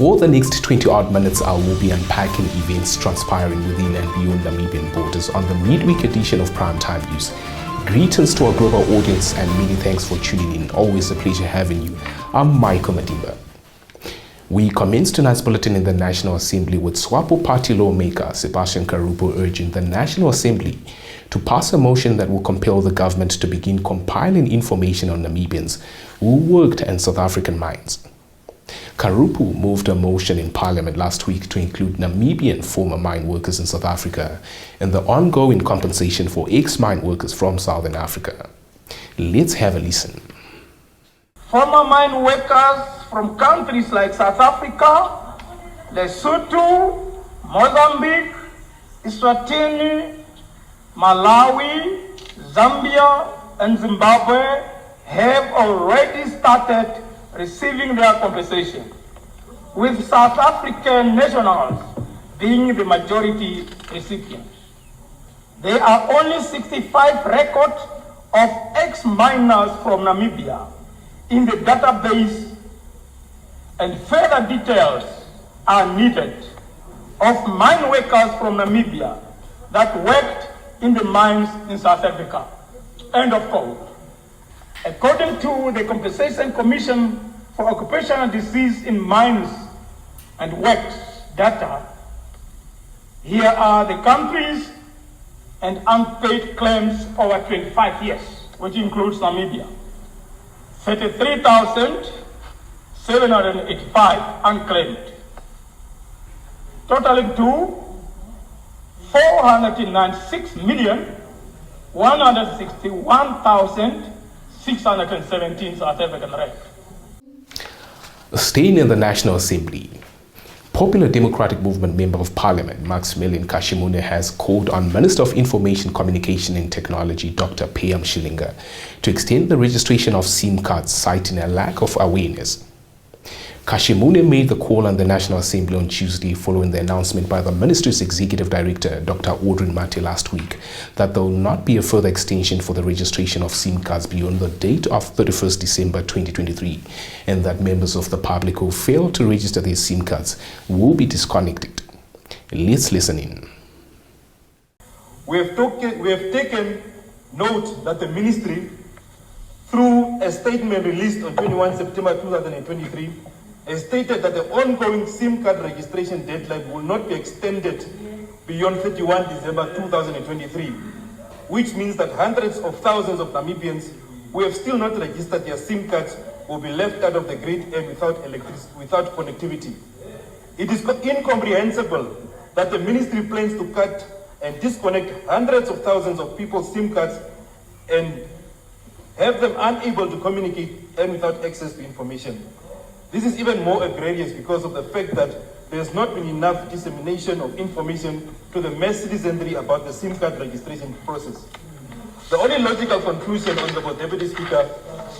For the next 20-odd minutes, I will be unpacking events transpiring within and beyond Namibian borders on the midweek edition of Primetime News. Greetings to our global audience and many thanks for tuning in. Always a pleasure having you. I'm Michael Madimba. We commence tonight's bulletin in the National Assembly with SWAPO party lawmaker Sebastian Karupo urging the National Assembly to pass a motion that will compel the government to begin compiling information on Namibians who worked in South African mines. Karupo moved a motion in Parliament last week to include Namibian former mine workers in South Africa and the ongoing compensation for ex-mine workers from Southern Africa. Let's have a listen. Former mine workers from countries like South Africa, Lesotho, Mozambique, Eswatini, Malawi, Zambia, and Zimbabwe have already started receiving their compensation, with South African nationals being the majority recipients. There are only 65 records of ex-miners from Namibia in the database, and further details are needed of mine workers from Namibia that worked in the mines in South Africa. End of quote. According to the Compensation Commission for Occupational Disease in Mines and Works data, here are the countries and unpaid claims over 25 years, which includes Namibia. 33,785 unclaimed, totaling to 496,161,617 South African rand. Staying in the National Assembly, Popular Democratic Movement Member of Parliament Maximilian Kashimune has called on Minister of Information, Communication and Technology Dr. P.M. Shilinga to extend the registration of SIM cards, citing a lack of awareness. Kashimune made the call on the National Assembly on Tuesday following the announcement by the Ministry's Executive Director, Dr. Audrey Mate, last week that there will not be a further extension for the registration of SIM cards beyond the date of 31st December 2023, and that members of the public who fail to register their SIM cards will be disconnected. Let's listen in. We have taken note that the Ministry, through a statement released on 21 September 2023, has stated that the ongoing SIM card registration deadline will not be extended beyond 31 December 2023, which means that hundreds of thousands of Namibians who have still not registered their SIM cards will be left out of the grid and without connectivity. It is incomprehensible that the Ministry plans to cut and disconnect hundreds of thousands of people's SIM cards and have them unable to communicate and without access to information. This is even more egregious because of the fact that there has not been enough dissemination of information to the mass citizenry about the SIM card registration process. The only logical conclusion, Honorable Deputy Speaker,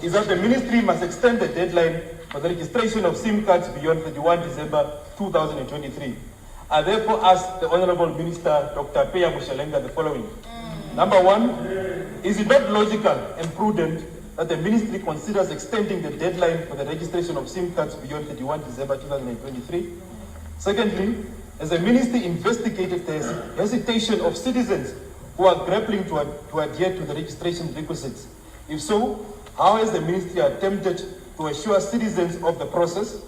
is that the Ministry must extend the deadline for the registration of SIM cards beyond 31 December 2023. I therefore ask the Honorable Minister, Dr. P.M. Shilinga, the following. Number one, is it not logical and prudent that the Ministry considers extending the deadline for the registration of SIM cards beyond 31 December 2023? Secondly, has the Ministry investigated the hesitation of citizens who are grappling to adhere to the registration requisites? If so, how has the Ministry attempted to assure citizens of the process?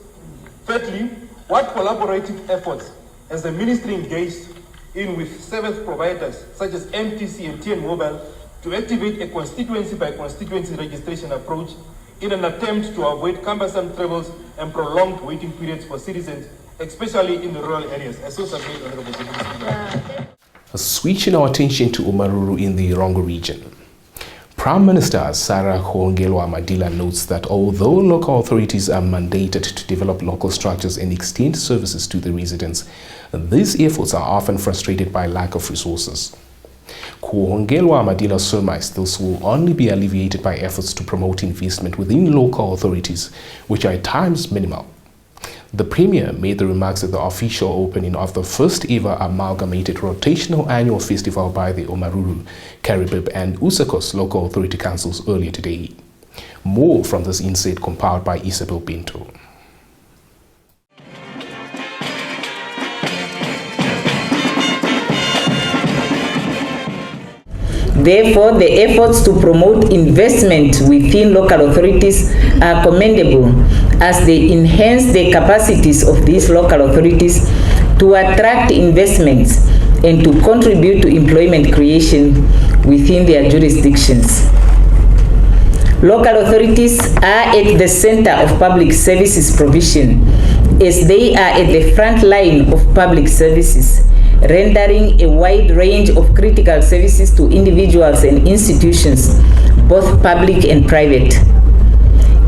Thirdly, what collaborative efforts has the Ministry engaged in with service providers such as MTC and TN Mobile to activate a constituency-by-constituency registration approach in an attempt to avoid cumbersome travels and prolonged waiting periods for citizens, especially in the rural areas? Switching our attention to Omaruru in the Rongo region. Prime Minister Sarah Madila notes that although local authorities are mandated to develop local structures and extend services to the residents, these efforts are often frustrated by lack of resources. Madila surmised this will only be alleviated by efforts to promote investment within local authorities, which are at times minimal. The Premier made the remarks at the official opening of the first ever amalgamated rotational annual festival by the Omaruru, Karibib and Usakos local authority councils earlier today. More from this insight compiled by Isabel Pinto. Therefore, the efforts to promote investment within local authorities are commendable as they enhance the capacities of these local authorities to attract investments and to contribute to employment creation within their jurisdictions. Local authorities are at the center of public services provision, as they are at the front line of public services, rendering a wide range of critical services to individuals and institutions, both public and private.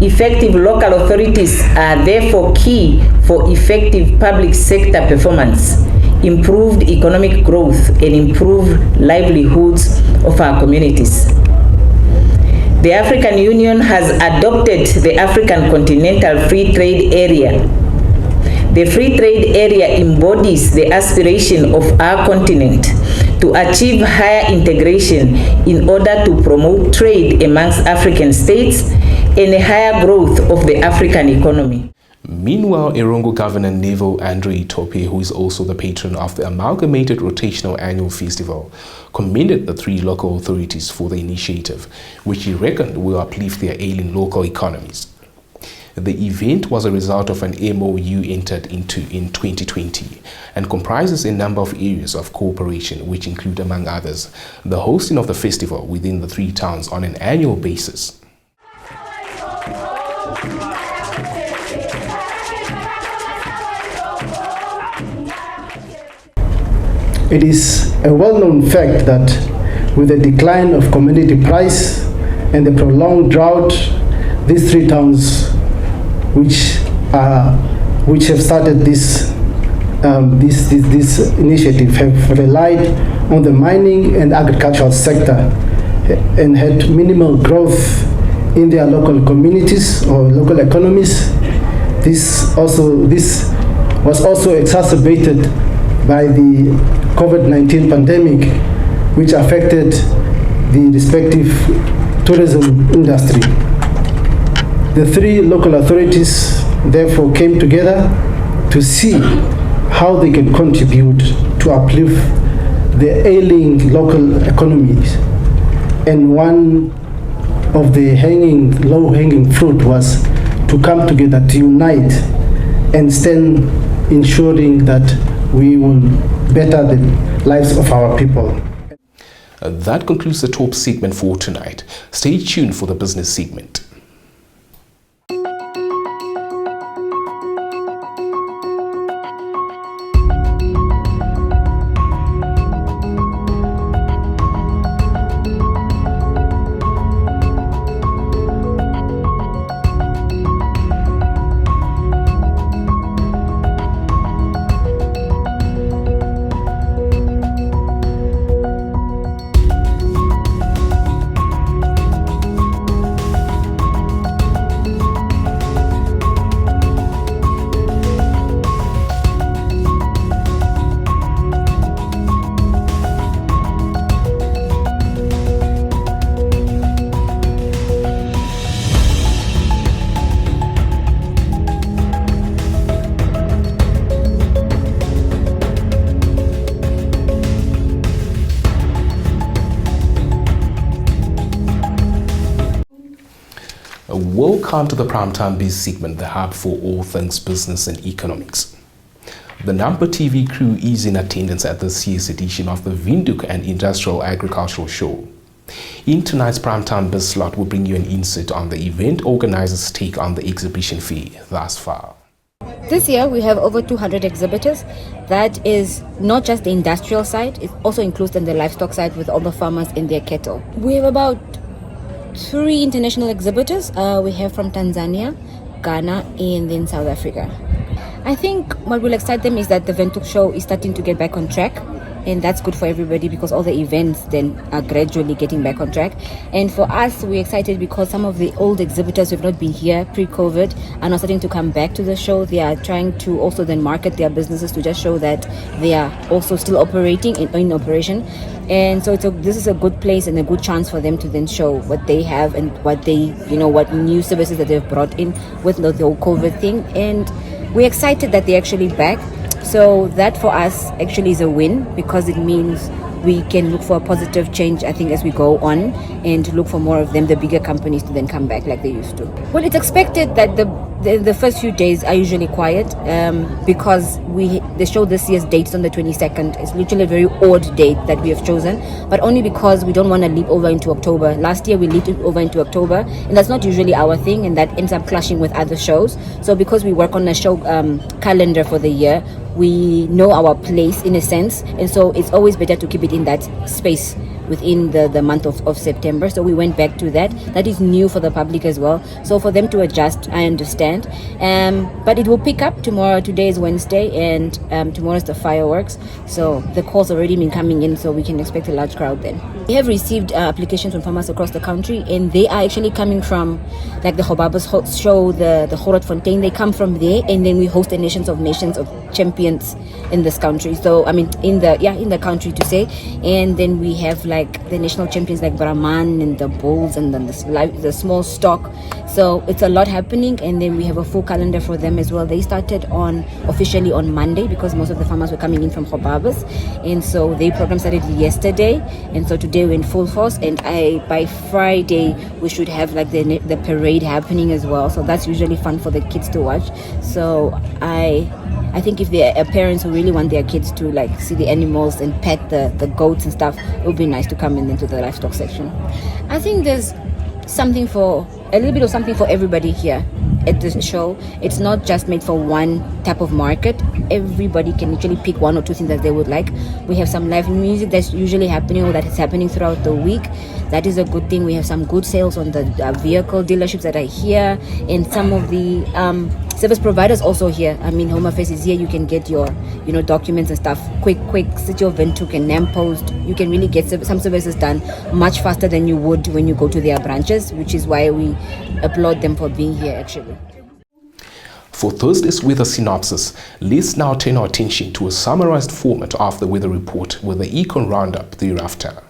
Effective local authorities are therefore key for effective public sector performance, improved economic growth, and improved livelihoods of our communities. The African Union has adopted the African Continental Free Trade Area. The free trade area embodies the aspiration of our continent to achieve higher integration in order to promote trade amongst African states and a higher growth of the African economy. Meanwhile, Rongo Governor Neville Andre Tope, who is also the patron of the Amalgamated Rotational Annual Festival, commended the three local authorities for the initiative, which he reckoned will uplift their ailing local economies. The event was a result of an MOU entered into in 2020 and comprises a number of areas of cooperation, which include, among others, the hosting of the festival within the three towns on an annual basis. It is a well-known fact that with the decline of commodity price and the prolonged drought, these three towns which have started this initiative have relied on the mining and agricultural sector and had minimal growth in their local communities or local economies. This was also exacerbated by the COVID-19 pandemic, which affected the respective tourism industry. The three local authorities therefore came together to see how they can contribute to uplift the ailing local economies. And one of the low-hanging fruit was to come together, to unite and stand ensuring that we will better the lives of our people. That concludes the top segment for tonight. Stay tuned for the business segment. Welcome to the Primetime Biz segment, the hub for all things business and economics. The Namibia TV crew is in attendance at this year's edition of the Windhoek and Industrial Agricultural Show. In tonight's Primetime Biz slot, we'll bring you an insight on the event organizers' take on the exhibition fair thus far. This year we have over 200 exhibitors. That is not just the industrial side, it also includes then the livestock side with all the farmers and their cattle. We have about 3 international exhibitors. We have from Tanzania, Ghana, and then South Africa. I think what will excite them is that the Windhoek show is starting to get back on track, and that's good for everybody because all the events then are gradually getting back on track. And for us, we're excited because some of the old exhibitors who have not been here pre-COVID are now starting to come back to the show. They are trying to also then market their businesses to just show that they are also still operating and in operation. And so this is a good place and a good chance for them to then show what they have and what they, what new services that they've brought in with the whole COVID thing. And we're excited that they're actually back. So that for us actually is a win because it means we can look for a positive change, I think, as we go on, and look for more of them, the bigger companies, to then come back like they used to. Well, it's expected that the first few days are usually quiet because the show this year's date's on the 22nd. It's literally a very odd date that we have chosen, but only because we don't want to leap over into October. Last year we leaped over into October, and that's not usually our thing, and that ends up clashing with other shows. So because we work on a show calendar for the year, we know our place in a sense, and so it's always better to keep it in that space within the month of September. So we went back to that. That is new for the public as well. So for them to adjust, I understand. But it will pick up tomorrow. Today is Wednesday, and tomorrow is the fireworks. So the calls already been coming in, so we can expect a large crowd then. We have received applications from farmers across the country, and they are actually coming from like the Hobabas show, the Grootfontein. They come from there, and then we host the nations of champions in this country. So I mean in the country to say, and then we have like the national champions like Brahman and the bulls and then the small stock. So it's a lot happening, and then we have a full calendar for them as well. They started officially on Monday because most of the farmers were coming in from Hobabas, and so their program started yesterday, and so today we're in full force, and by Friday we should have like the parade happening as well. So that's usually fun for the kids to watch. So I think if there are parents who really want their kids to like see the animals and pet the goats and stuff, it would be nice to come into the livestock section. I think there's a little bit of something for everybody here at this show. It's not just made for one type of market. Everybody can literally pick one or two things that they would like. We have some live music that's usually happening or that is happening throughout the week. That is a good thing. We have some good sales on the vehicle dealerships that are here, and some of the service providers also here. I mean, Home Affairs is here. You can get your documents and stuff quick. City of Windhoek and Nampost. You can really get some services done much faster than you would when you go to their branches, which is why we applaud them for being here actually. For Thursday's weather synopsis, let's now turn our attention to a summarized format of the weather report with the Econ Roundup thereafter.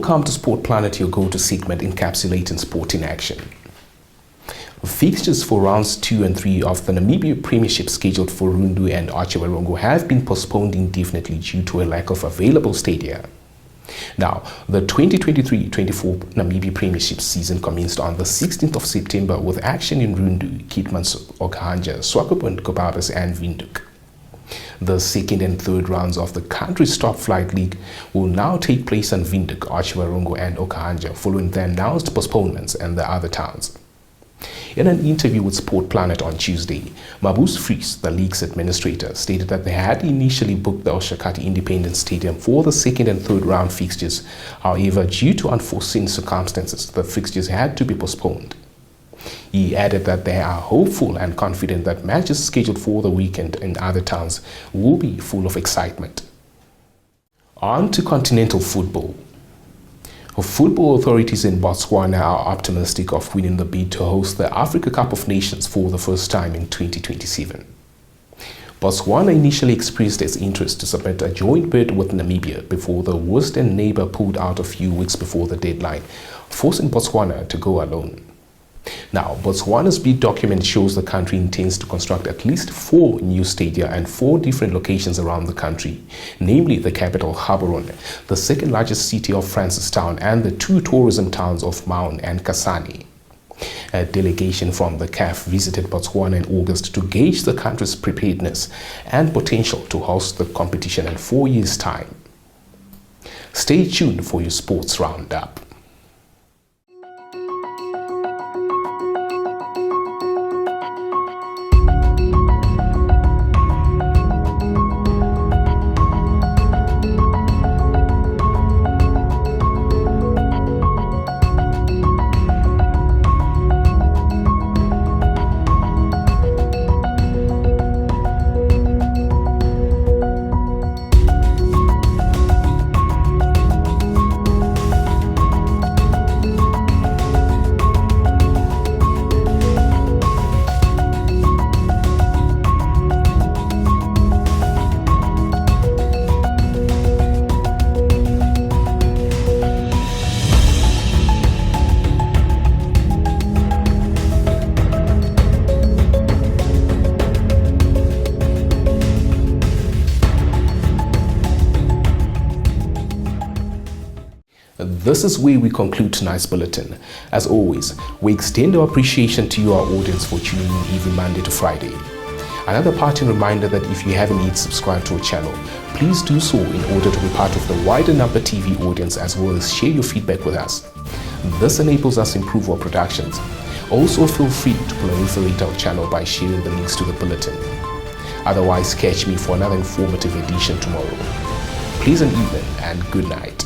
Welcome to Sport Planet, your go-to segment encapsulating sport in action. Fixtures for rounds 2 and 3 of the Namibia Premiership scheduled for Rongo and Rongo have been postponed indefinitely due to a lack of available stadia. Now, the 2023-24 Namibia Premiership season commenced on the 16th of September with action in Rongo, Keetmanshoop, Swakopmund, Kobabas and Windhoek. The second and third rounds of the country's top flight league will now take place in Windhoek, Rongo and Okahanja following the announced postponements in the other towns. In an interview with Sport Planet on Tuesday, Mabuse Fries, the league's administrator, stated that they had initially booked the Oshakati Independence Stadium for the second and third round fixtures. However, due to unforeseen circumstances, the fixtures had to be postponed. He added that they are hopeful and confident that matches scheduled for the weekend in other towns will be full of excitement. On to continental football. Football authorities in Botswana are optimistic of winning the bid to host the Africa Cup of Nations for the first time in 2027. Botswana initially expressed its interest to submit a joint bid with Namibia before the western neighbor pulled out a few weeks before the deadline, forcing Botswana to go alone. Now, Botswana's bid document shows the country intends to construct at least 4 new stadia and 4 different locations around the country, namely the capital Gaborone, the second largest city of Francistown, and the 2 tourism towns of Maun and Kasane. A delegation from the CAF visited Botswana in August to gauge the country's preparedness and potential to host the competition in 4 years' time. Stay tuned for your sports roundup. This is where we conclude tonight's bulletin. As always, we extend our appreciation to you, our audience, for tuning in every Monday to Friday. Another parting reminder that if you haven't yet subscribed to our channel, please do so in order to be part of the wider Namibia TV audience, as well as share your feedback with us. This enables us to improve our productions. Also, feel free to proliferate our channel by sharing the links to the bulletin. Otherwise, catch me for another informative edition tomorrow. Pleasant evening and good night.